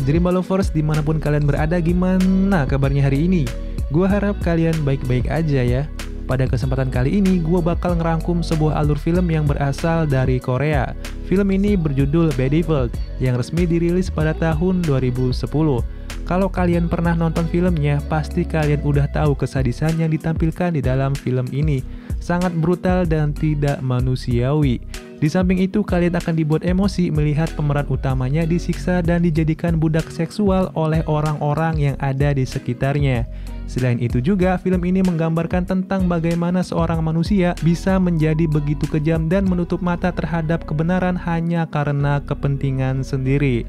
Jerimba Lovers dimanapun kalian berada, gimana kabarnya hari ini? Gua harap kalian baik-baik aja ya. Pada kesempatan kali ini, gua bakal ngerangkum sebuah alur film yang berasal dari Korea. Film ini berjudul Battlefield, yang resmi dirilis pada tahun 2010. Kalau kalian pernah nonton filmnya, pasti kalian udah tahu kesadisan yang ditampilkan di dalam film ini. Sangat brutal dan tidak manusiawi. Di samping itu, kalian akan dibuat emosi melihat pemeran utamanya disiksa dan dijadikan budak seksual oleh orang-orang yang ada di sekitarnya. Selain itu juga, film ini menggambarkan tentang bagaimana seorang manusia bisa menjadi begitu kejam dan menutup mata terhadap kebenaran hanya karena kepentingan sendiri.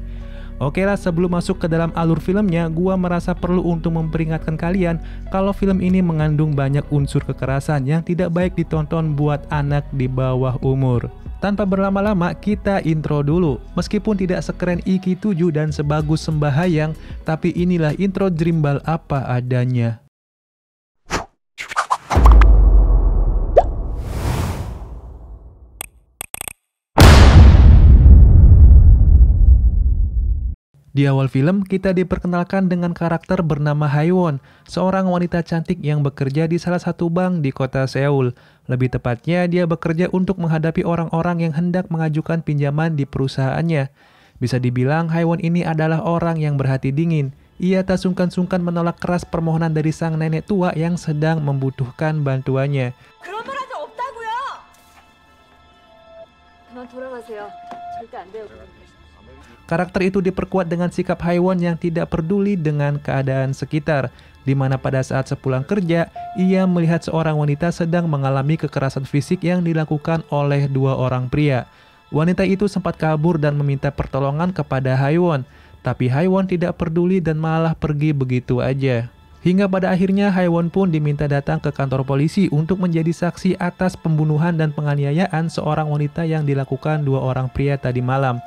Oke lah, sebelum masuk ke dalam alur filmnya, gua merasa perlu untuk memperingatkan kalian kalau film ini mengandung banyak unsur kekerasan yang tidak baik ditonton buat anak di bawah umur. Tanpa berlama-lama, kita intro dulu. Meskipun tidak sekeren Iki 7 dan sebagus Sembahyang, tapi inilah intro Jerimbal apa adanya. Di awal film, kita diperkenalkan dengan karakter bernama Haewon, seorang wanita cantik yang bekerja di salah satu bank di kota Seoul. Lebih tepatnya, dia bekerja untuk menghadapi orang-orang yang hendak mengajukan pinjaman di perusahaannya. Bisa dibilang, Haewon ini adalah orang yang berhati dingin. Ia tak sungkan-sungkan menolak keras permohonan dari sang nenek tua yang sedang membutuhkan bantuannya. 그런 말 하지 없다고요. 그만 돌아가세요. 절대 안 돼요. Karakter itu diperkuat dengan sikap Haewon yang tidak peduli dengan keadaan sekitar, di mana pada saat sepulang kerja, ia melihat seorang wanita sedang mengalami kekerasan fisik yang dilakukan oleh dua orang pria. Wanita itu sempat kabur dan meminta pertolongan kepada Haewon, tapi Haewon tidak peduli dan malah pergi begitu aja. Hingga pada akhirnya Haewon pun diminta datang ke kantor polisi untuk menjadi saksi atas pembunuhan dan penganiayaan seorang wanita yang dilakukan dua orang pria tadi malam.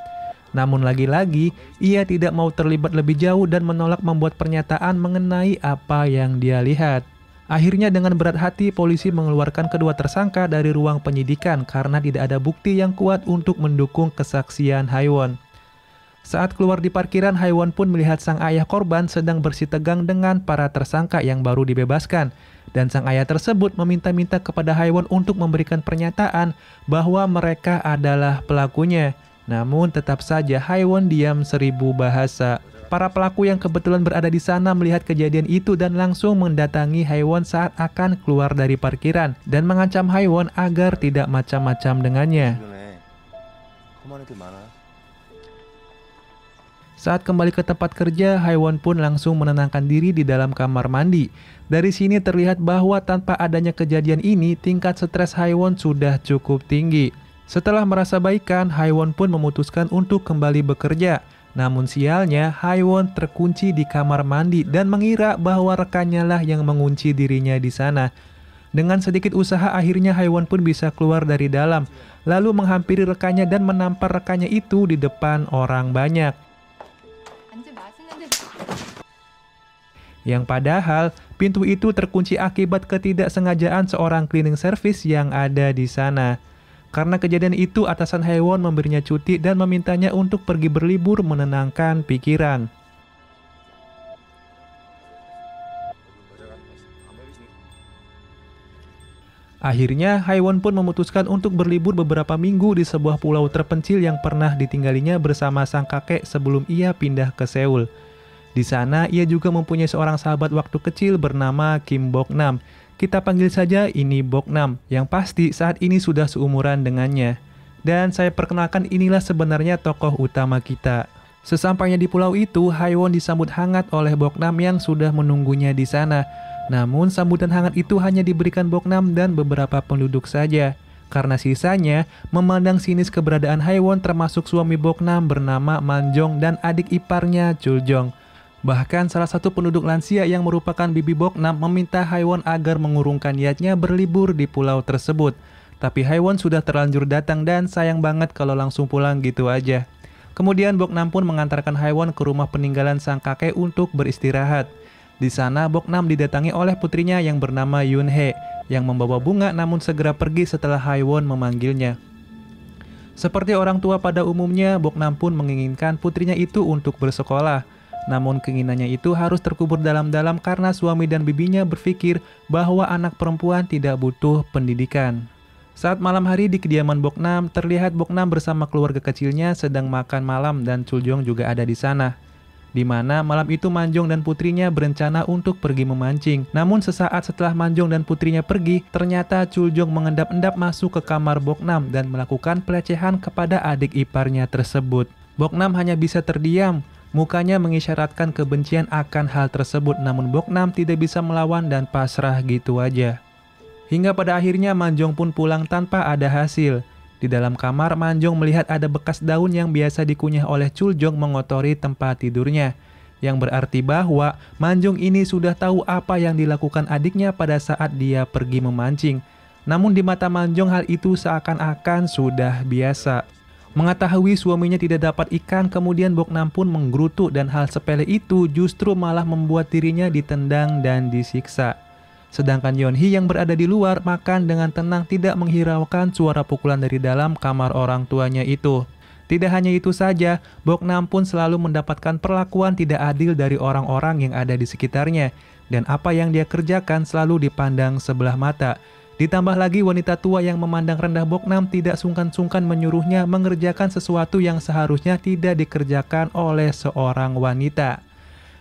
Namun lagi-lagi, ia tidak mau terlibat lebih jauh dan menolak membuat pernyataan mengenai apa yang dia lihat. Akhirnya dengan berat hati, polisi mengeluarkan kedua tersangka dari ruang penyidikan karena tidak ada bukti yang kuat untuk mendukung kesaksian Haewon. Saat keluar di parkiran, Haewon pun melihat sang ayah korban sedang bersitegang dengan para tersangka yang baru dibebaskan. Dan sang ayah tersebut meminta-minta kepada Haewon untuk memberikan pernyataan bahwa mereka adalah pelakunya. Namun tetap saja Haewon diam 1000 bahasa. Para pelaku yang kebetulan berada di sana melihat kejadian itu dan langsung mendatangi Haewon saat akan keluar dari parkiran dan mengancam Haewon agar tidak macam-macam dengannya. Saat kembali ke tempat kerja, Haewon pun langsung menenangkan diri di dalam kamar mandi. Dari sini terlihat bahwa tanpa adanya kejadian ini, tingkat stres Haewon sudah cukup tinggi. Setelah merasa baikan, Haewon pun memutuskan untuk kembali bekerja. Namun sialnya, Haewon terkunci di kamar mandi dan mengira bahwa rekannya lah yang mengunci dirinya di sana. Dengan sedikit usaha, akhirnya Haewon pun bisa keluar dari dalam, lalu menghampiri rekannya dan menampar rekannya itu di depan orang banyak. Yang padahal, pintu itu terkunci akibat ketidaksengajaan seorang cleaning service yang ada di sana. Karena kejadian itu, atasan Haewon memberinya cuti dan memintanya untuk pergi berlibur menenangkan pikiran. Akhirnya, Haewon pun memutuskan untuk berlibur beberapa minggu di sebuah pulau terpencil yang pernah ditinggalinya bersama sang kakek sebelum ia pindah ke Seoul. Di sana, ia juga mempunyai seorang sahabat waktu kecil bernama Kim Bok-nam. Kita panggil saja ini Bok-nam, yang pasti saat ini sudah seumuran dengannya. Dan saya perkenalkan, inilah sebenarnya tokoh utama kita. Sesampainya di pulau itu, Haewon disambut hangat oleh Bok-nam yang sudah menunggunya di sana. Namun sambutan hangat itu hanya diberikan Bok-nam dan beberapa penduduk saja. Karena sisanya memandang sinis keberadaan Haewon, termasuk suami Bok-nam bernama Manjong dan adik iparnya Chuljong. Bahkan salah satu penduduk lansia yang merupakan bibi Bok-nam meminta Haewon agar mengurungkan niatnya berlibur di pulau tersebut. Tapi Haewon sudah terlanjur datang dan sayang banget kalau langsung pulang gitu aja. Kemudian Bok-nam pun mengantarkan Haewon ke rumah peninggalan sang kakek untuk beristirahat. Di sana Bok-nam didatangi oleh putrinya yang bernama Yoon-hye yang membawa bunga namun segera pergi setelah Haewon memanggilnya. Seperti orang tua pada umumnya, Bok-nam pun menginginkan putrinya itu untuk bersekolah. Namun keinginannya itu harus terkubur dalam-dalam karena suami dan bibinya berpikir bahwa anak perempuan tidak butuh pendidikan. Saat malam hari di kediaman Boknam, terlihat Boknam bersama keluarga kecilnya sedang makan malam dan Chuljong juga ada di sana. Di mana malam itu Manjong dan putrinya berencana untuk pergi memancing. Namun sesaat setelah Manjong dan putrinya pergi, ternyata Chuljong mengendap-endap masuk ke kamar Boknam dan melakukan pelecehan kepada adik iparnya tersebut. Boknam hanya bisa terdiam. Mukanya mengisyaratkan kebencian akan hal tersebut, namun Boknam tidak bisa melawan dan pasrah gitu aja. Hingga pada akhirnya Manjong pun pulang tanpa ada hasil. Di dalam kamar, Manjong melihat ada bekas daun yang biasa dikunyah oleh Chuljong mengotori tempat tidurnya. Yang berarti bahwa Manjong ini sudah tahu apa yang dilakukan adiknya pada saat dia pergi memancing. Namun di mata Manjong hal itu seakan-akan sudah biasa. Mengetahui suaminya tidak dapat ikan, kemudian Boknam pun menggerutu dan hal sepele itu justru malah membuat dirinya ditendang dan disiksa. Sedangkan Yeonhee yang berada di luar makan dengan tenang tidak menghiraukan suara pukulan dari dalam kamar orang tuanya itu. Tidak hanya itu saja, Boknam pun selalu mendapatkan perlakuan tidak adil dari orang-orang yang ada di sekitarnya. Dan apa yang dia kerjakan selalu dipandang sebelah mata. Ditambah lagi wanita tua yang memandang rendah Boknam tidak sungkan-sungkan menyuruhnya mengerjakan sesuatu yang seharusnya tidak dikerjakan oleh seorang wanita.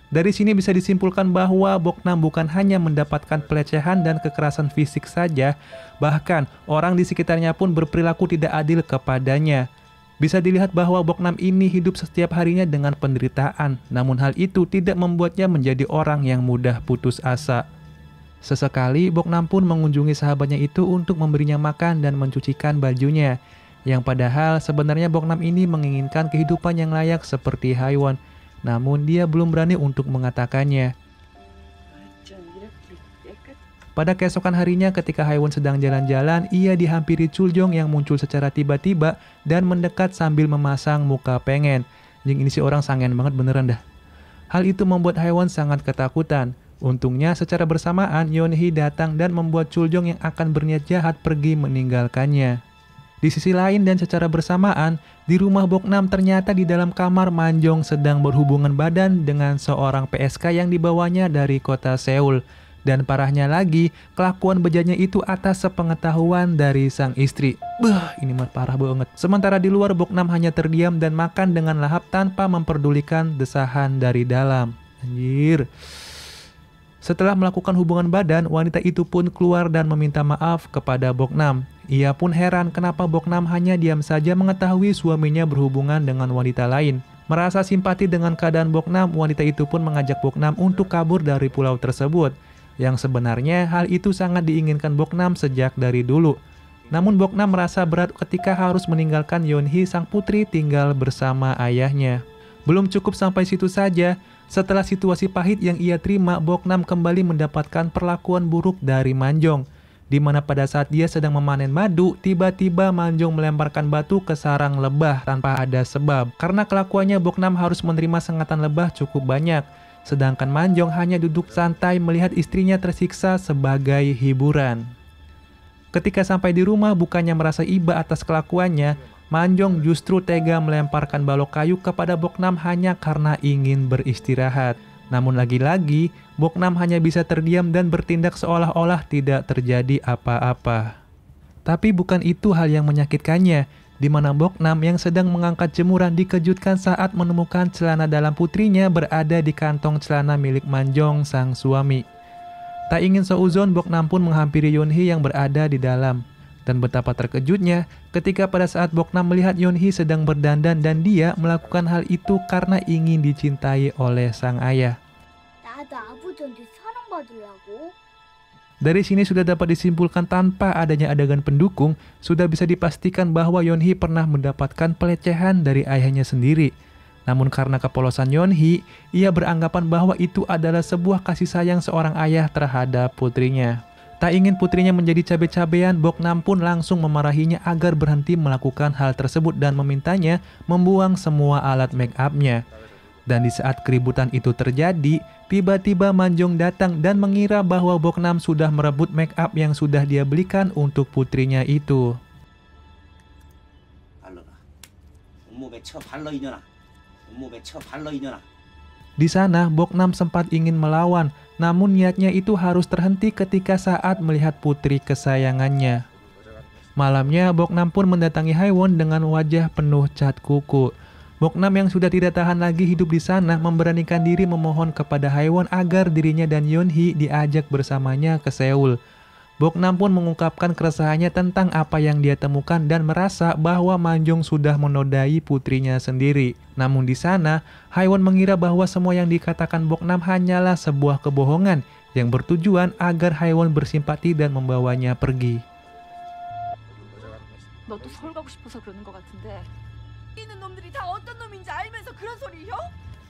Dari sini bisa disimpulkan bahwa Boknam bukan hanya mendapatkan pelecehan dan kekerasan fisik saja, bahkan orang di sekitarnya pun berperilaku tidak adil kepadanya. Bisa dilihat bahwa Boknam ini hidup setiap harinya dengan penderitaan, namun hal itu tidak membuatnya menjadi orang yang mudah putus asa. Sesekali Boknam pun mengunjungi sahabatnya itu untuk memberinya makan dan mencucikan bajunya. Yang padahal sebenarnya Boknam ini menginginkan kehidupan yang layak seperti Haewon. Namun dia belum berani untuk mengatakannya. Pada keesokan harinya ketika Haewon sedang jalan-jalan, ia dihampiri Chuljong yang muncul secara tiba-tiba dan mendekat sambil memasang muka pengen. Jing ini si orang sangen banget beneran dah. Hal itu membuat Haewon sangat ketakutan. Untungnya secara bersamaan Yeonhee datang dan membuat Chuljong yang akan berniat jahat pergi meninggalkannya. Di sisi lain dan secara bersamaan, di rumah Boknam ternyata di dalam kamar Manjong sedang berhubungan badan dengan seorang PSK yang dibawanya dari kota Seoul. Dan parahnya lagi, kelakuan bejatnya itu atas sepengetahuan dari sang istri. Ini mah parah banget. Sementara di luar Boknam hanya terdiam dan makan dengan lahap tanpa memperdulikan desahan dari dalam. Anjir. Setelah melakukan hubungan badan, wanita itu pun keluar dan meminta maaf kepada Boknam. Ia pun heran kenapa Boknam hanya diam saja mengetahui suaminya berhubungan dengan wanita lain. Merasa simpati dengan keadaan Boknam, wanita itu pun mengajak Boknam untuk kabur dari pulau tersebut. Yang sebenarnya hal itu sangat diinginkan Boknam sejak dari dulu. Namun Boknam merasa berat ketika harus meninggalkan Yeonhee sang putri tinggal bersama ayahnya. Belum cukup sampai situ saja, setelah situasi pahit yang ia terima, Boknam kembali mendapatkan perlakuan buruk dari Manjong. Di mana pada saat dia sedang memanen madu, tiba-tiba Manjong melemparkan batu ke sarang lebah tanpa ada sebab. Karena kelakuannya Boknam harus menerima sengatan lebah cukup banyak. Sedangkan Manjong hanya duduk santai melihat istrinya tersiksa sebagai hiburan. Ketika sampai di rumah, bukannya merasa iba atas kelakuannya, Manjong justru tega melemparkan balok kayu kepada Boknam hanya karena ingin beristirahat. Namun lagi-lagi, Boknam hanya bisa terdiam dan bertindak seolah-olah tidak terjadi apa-apa. Tapi bukan itu hal yang menyakitkannya, di mana Boknam yang sedang mengangkat jemuran dikejutkan saat menemukan celana dalam putrinya berada di kantong celana milik Manjong sang suami. Tak ingin seuzon, Boknam pun menghampiri Yeonhee yang berada di dalam. Dan betapa terkejutnya ketika pada saat Boknam melihat Yeonhee sedang berdandan dan dia melakukan hal itu karena ingin dicintai oleh sang ayah. Dari sini sudah dapat disimpulkan tanpa adanya adegan pendukung, sudah bisa dipastikan bahwa Yeonhee pernah mendapatkan pelecehan dari ayahnya sendiri. Namun karena kepolosan Yeonhee, ia beranggapan bahwa itu adalah sebuah kasih sayang seorang ayah terhadap putrinya. Tak ingin putrinya menjadi cabe-cabean, Boknam pun langsung memarahinya agar berhenti melakukan hal tersebut dan memintanya membuang semua alat make up-nya. Dan di saat keributan itu terjadi, tiba-tiba Manjong datang dan mengira bahwa Boknam sudah merebut make up yang sudah dia belikan untuk putrinya itu. Di sana, Boknam sempat ingin melawan, namun niatnya itu harus terhenti ketika saat melihat putri kesayangannya. Malamnya, Boknam pun mendatangi Haewon dengan wajah penuh cat kuku. Boknam yang sudah tidak tahan lagi hidup di sana memberanikan diri memohon kepada Haewon agar dirinya dan Yeonhee diajak bersamanya ke Seoul. Boknam pun mengungkapkan keresahannya tentang apa yang dia temukan dan merasa bahwa Manjong sudah menodai putrinya sendiri. Namun di sana, Haewon mengira bahwa semua yang dikatakan Boknam hanyalah sebuah kebohongan yang bertujuan agar Haewon bersimpati dan membawanya pergi. 너도 서울 가고 싶어서 그러는 것 같은데. 있는 놈들이 다 어떤 놈인지 알면서 그런 소리 혀?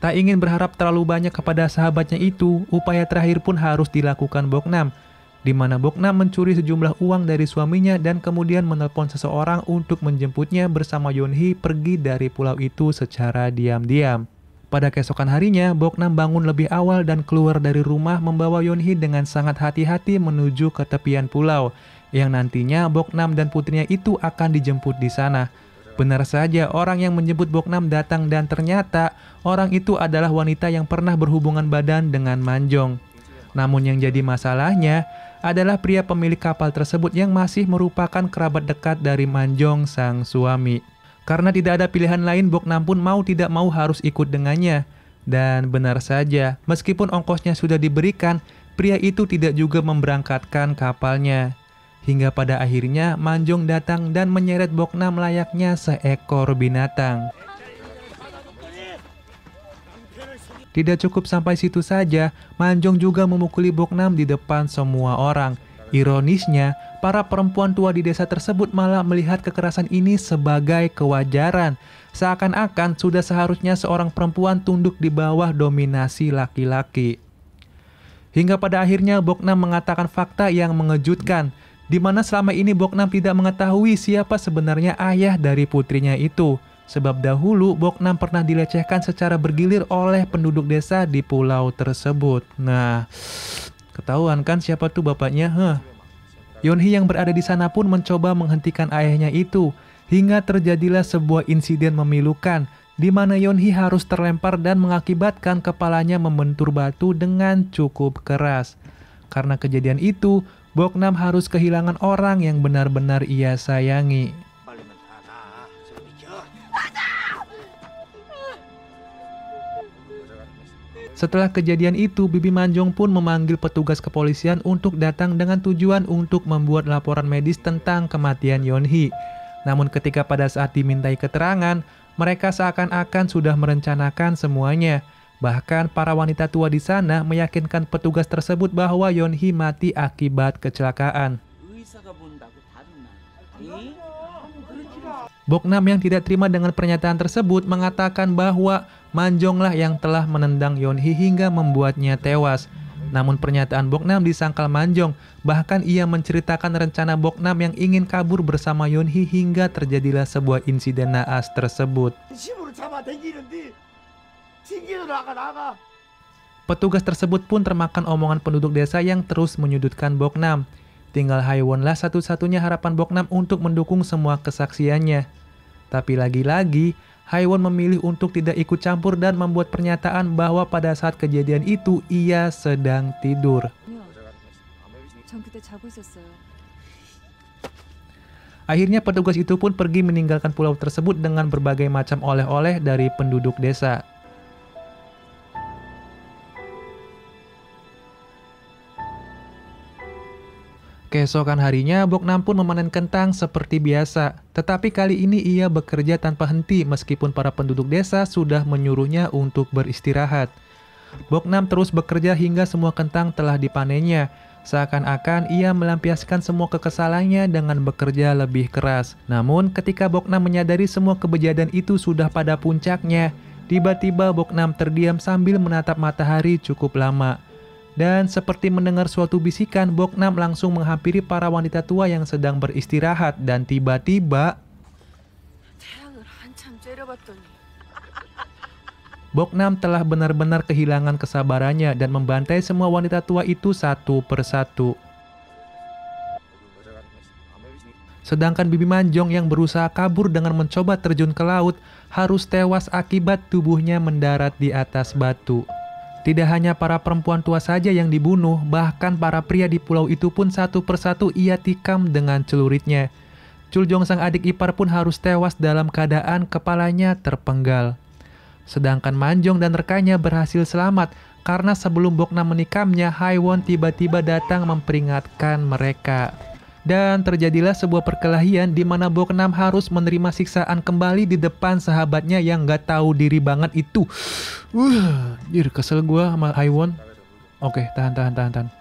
Tak ingin berharap terlalu banyak kepada sahabatnya itu, upaya terakhir pun harus dilakukan Boknam, di mana Boknam mencuri sejumlah uang dari suaminya dan kemudian menelpon seseorang untuk menjemputnya bersama Yeonhee pergi dari pulau itu secara diam-diam. Pada keesokan harinya, Boknam bangun lebih awal dan keluar dari rumah membawa Yeonhee dengan sangat hati-hati menuju ke tepian pulau, yang nantinya Boknam dan putrinya itu akan dijemput di sana. Benar saja, orang yang menjemput Boknam datang dan ternyata orang itu adalah wanita yang pernah berhubungan badan dengan Manjong. Namun yang jadi masalahnya adalah pria pemilik kapal tersebut yang masih merupakan kerabat dekat dari Manjong sang suami. Karena tidak ada pilihan lain, Boknam pun mau tidak mau harus ikut dengannya. Dan benar saja, meskipun ongkosnya sudah diberikan, pria itu tidak juga memberangkatkan kapalnya. Hingga pada akhirnya Manjong datang dan menyeret Boknam layaknya seekor binatang. Tidak cukup sampai situ saja, Manjong juga memukuli Boknam di depan semua orang. Ironisnya, para perempuan tua di desa tersebut malah melihat kekerasan ini sebagai kewajaran. Seakan-akan sudah seharusnya seorang perempuan tunduk di bawah dominasi laki-laki. Hingga pada akhirnya Boknam mengatakan fakta yang mengejutkan, di mana selama ini Boknam tidak mengetahui siapa sebenarnya ayah dari putrinya itu. Sebab dahulu Boknam pernah dilecehkan secara bergilir oleh penduduk desa di pulau tersebut. Nah, ketahuan kan siapa tuh bapaknya? Yeonhee yang berada di sana pun mencoba menghentikan ayahnya itu, hingga terjadilah sebuah insiden memilukan, di mana Yeonhee harus terlempar dan mengakibatkan kepalanya membentur batu dengan cukup keras. Karena kejadian itu, Boknam harus kehilangan orang yang benar-benar ia sayangi. Setelah kejadian itu, Bibi Manjong pun memanggil petugas kepolisian untuk datang dengan tujuan untuk membuat laporan medis tentang kematian Yeonhee. Namun ketika pada saat dimintai keterangan, mereka seakan-akan sudah merencanakan semuanya. Bahkan para wanita tua di sana meyakinkan petugas tersebut bahwa Yeonhee mati akibat kecelakaan. Boknam yang tidak terima dengan pernyataan tersebut mengatakan bahwa Manjonglah yang telah menendang Yeonhee hingga membuatnya tewas. Namun pernyataan Boknam disangkal Manjong, bahkan ia menceritakan rencana Boknam yang ingin kabur bersama Yeonhee hingga terjadilah sebuah insiden naas tersebut. Petugas tersebut pun termakan omongan penduduk desa yang terus menyudutkan Boknam. Tinggal Haewonlah satu-satunya harapan Boknam untuk mendukung semua kesaksiannya. Tapi lagi-lagi, Haewon memilih untuk tidak ikut campur dan membuat pernyataan bahwa pada saat kejadian itu ia sedang tidur. Akhirnya petugas itu pun pergi meninggalkan pulau tersebut dengan berbagai macam oleh-oleh dari penduduk desa. Keesokan harinya, Boknam pun memanen kentang seperti biasa. Tetapi kali ini ia bekerja tanpa henti meskipun para penduduk desa sudah menyuruhnya untuk beristirahat. Boknam terus bekerja hingga semua kentang telah dipanennya. Seakan-akan ia melampiaskan semua kekesalannya dengan bekerja lebih keras. Namun ketika Boknam menyadari semua kebejatan itu sudah pada puncaknya, tiba-tiba Boknam terdiam sambil menatap matahari cukup lama. Dan seperti mendengar suatu bisikan, Boknam langsung menghampiri para wanita tua yang sedang beristirahat dan tiba-tiba Boknam telah benar-benar kehilangan kesabarannya dan membantai semua wanita tua itu satu persatu. Sedangkan Bibi Manjong yang berusaha kabur dengan mencoba terjun ke laut harus tewas akibat tubuhnya mendarat di atas batu. Tidak hanya para perempuan tua saja yang dibunuh, bahkan para pria di pulau itu pun satu persatu ia tikam dengan celuritnya. Chuljong sang adik ipar pun harus tewas dalam keadaan kepalanya terpenggal. Sedangkan Manjong dan rekannya berhasil selamat karena sebelum Boknam menikamnya, Haewon tiba-tiba datang memperingatkan mereka. Dan terjadilah sebuah perkelahian di mana Boknam harus menerima siksaan kembali di depan sahabatnya yang gak tahu diri banget itu. Kesel gue sama Haewon. Oke, tahan.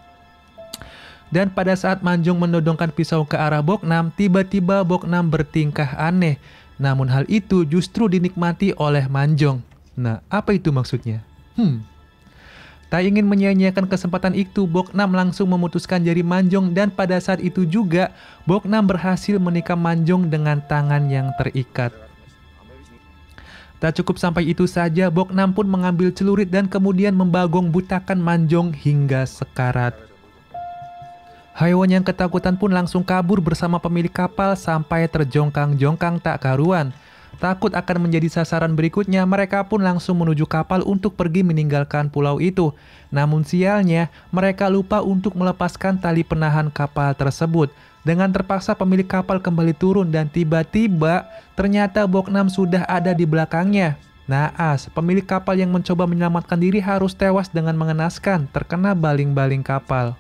Dan pada saat Manjong menodongkan pisau ke arah Boknam, tiba-tiba Boknam bertingkah aneh. Namun hal itu justru dinikmati oleh Manjong. Nah, apa itu maksudnya? Tak ingin menyia-nyiakan kesempatan itu, Boknam langsung memutuskan jari Manjong dan pada saat itu juga Boknam berhasil menikam Manjong dengan tangan yang terikat. Tak cukup sampai itu saja, Boknam pun mengambil celurit dan kemudian membagong butakan Manjong hingga sekarat. Haewon yang ketakutan pun langsung kabur bersama pemilik kapal sampai terjongkang-jongkang tak karuan. Takut akan menjadi sasaran berikutnya, mereka pun langsung menuju kapal untuk pergi meninggalkan pulau itu. Namun sialnya, mereka lupa untuk melepaskan tali penahan kapal tersebut. Dengan terpaksa pemilik kapal kembali turun dan tiba-tiba ternyata Boknam sudah ada di belakangnya. Naas, pemilik kapal yang mencoba menyelamatkan diri harus tewas dengan mengenaskan, terkena baling-baling kapal.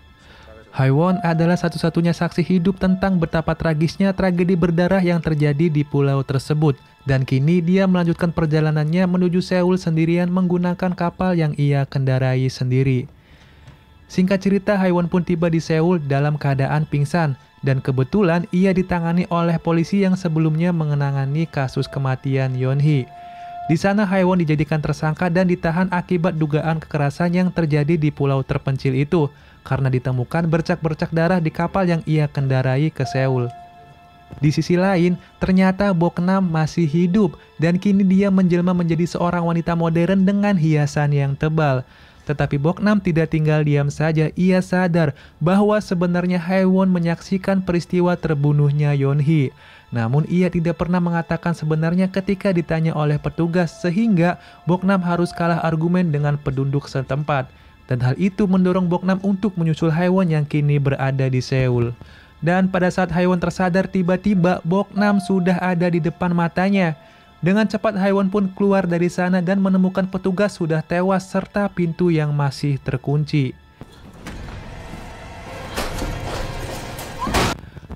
Haewon adalah satu-satunya saksi hidup tentang betapa tragisnya tragedi berdarah yang terjadi di pulau tersebut. Dan kini dia melanjutkan perjalanannya menuju Seoul sendirian menggunakan kapal yang ia kendarai sendiri. Singkat cerita, Haewon pun tiba di Seoul dalam keadaan pingsan. Dan kebetulan ia ditangani oleh polisi yang sebelumnya mengenangani kasus kematian Yeonhee. Di sana Haewon dijadikan tersangka dan ditahan akibat dugaan kekerasan yang terjadi di pulau terpencil itu. Karena ditemukan bercak-bercak darah di kapal yang ia kendarai ke Seoul. Di sisi lain, ternyata Boknam masih hidup dan kini dia menjelma menjadi seorang wanita modern dengan hiasan yang tebal. Tetapi Boknam tidak tinggal diam saja, ia sadar bahwa sebenarnya Haewon menyaksikan peristiwa terbunuhnya Yeonhee. Namun ia tidak pernah mengatakan sebenarnya ketika ditanya oleh petugas sehingga Boknam harus kalah argumen dengan penduduk setempat. Dan hal itu mendorong Boknam untuk menyusul Haewon yang kini berada di Seoul. Dan pada saat Haewon tersadar, tiba-tiba Boknam sudah ada di depan matanya. Dengan cepat Haewon pun keluar dari sana dan menemukan petugas sudah tewas serta pintu yang masih terkunci.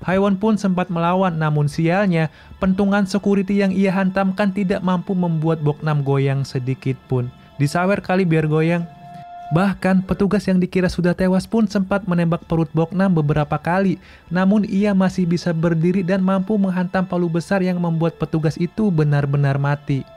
Haewon pun sempat melawan, namun sialnya, pentungan security yang ia hantamkan tidak mampu membuat Boknam goyang sedikit pun. Disawer kali biar goyang. Bahkan petugas yang dikira sudah tewas pun sempat menembak perut Boknam beberapa kali, namun ia masih bisa berdiri dan mampu menghantam palu besar yang membuat petugas itu benar-benar mati.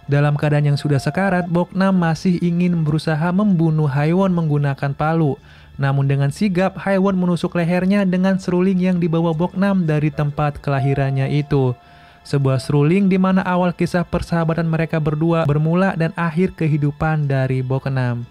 Dalam keadaan yang sudah sekarat, Boknam masih ingin berusaha membunuh Haewon menggunakan palu. Namun dengan sigap, Haewon menusuk lehernya dengan seruling yang dibawa Boknam dari tempat kelahirannya itu. Sebuah seruling di mana awal kisah persahabatan mereka berdua bermula dan akhir kehidupan dari Boknam.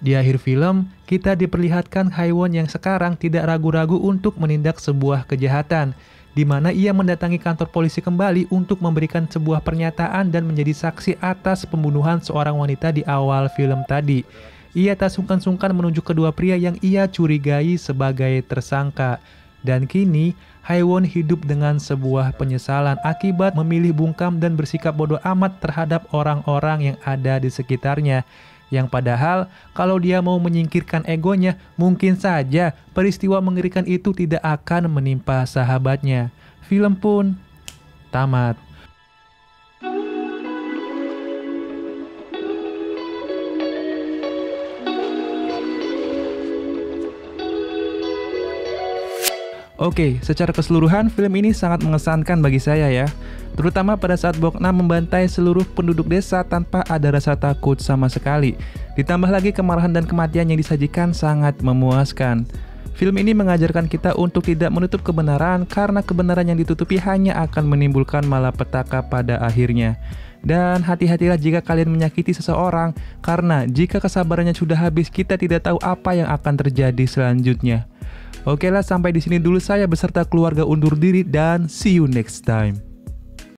Di akhir film, kita diperlihatkan Haewon yang sekarang tidak ragu-ragu untuk menindak sebuah kejahatan, di mana ia mendatangi kantor polisi kembali untuk memberikan sebuah pernyataan dan menjadi saksi atas pembunuhan seorang wanita di awal film tadi. Ia tak sungkan-sungkan menunjuk kedua pria yang ia curigai sebagai tersangka. Dan kini, Haewon hidup dengan sebuah penyesalan akibat memilih bungkam dan bersikap bodoh amat terhadap orang-orang yang ada di sekitarnya. Yang padahal, kalau dia mau menyingkirkan egonya, mungkin saja peristiwa mengerikan itu tidak akan menimpa sahabatnya. Film pun tamat. Oke, secara keseluruhan film ini sangat mengesankan bagi saya ya. Terutama pada saat Boknam membantai seluruh penduduk desa tanpa ada rasa takut sama sekali. Ditambah lagi kemarahan dan kematian yang disajikan sangat memuaskan. Film ini mengajarkan kita untuk tidak menutup kebenaran karena kebenaran yang ditutupi hanya akan menimbulkan malapetaka pada akhirnya. Dan hati-hatilah jika kalian menyakiti seseorang karena jika kesabarannya sudah habis kita tidak tahu apa yang akan terjadi selanjutnya. Oke lah, sampai di sini dulu saya beserta keluarga undur diri dan see you next time.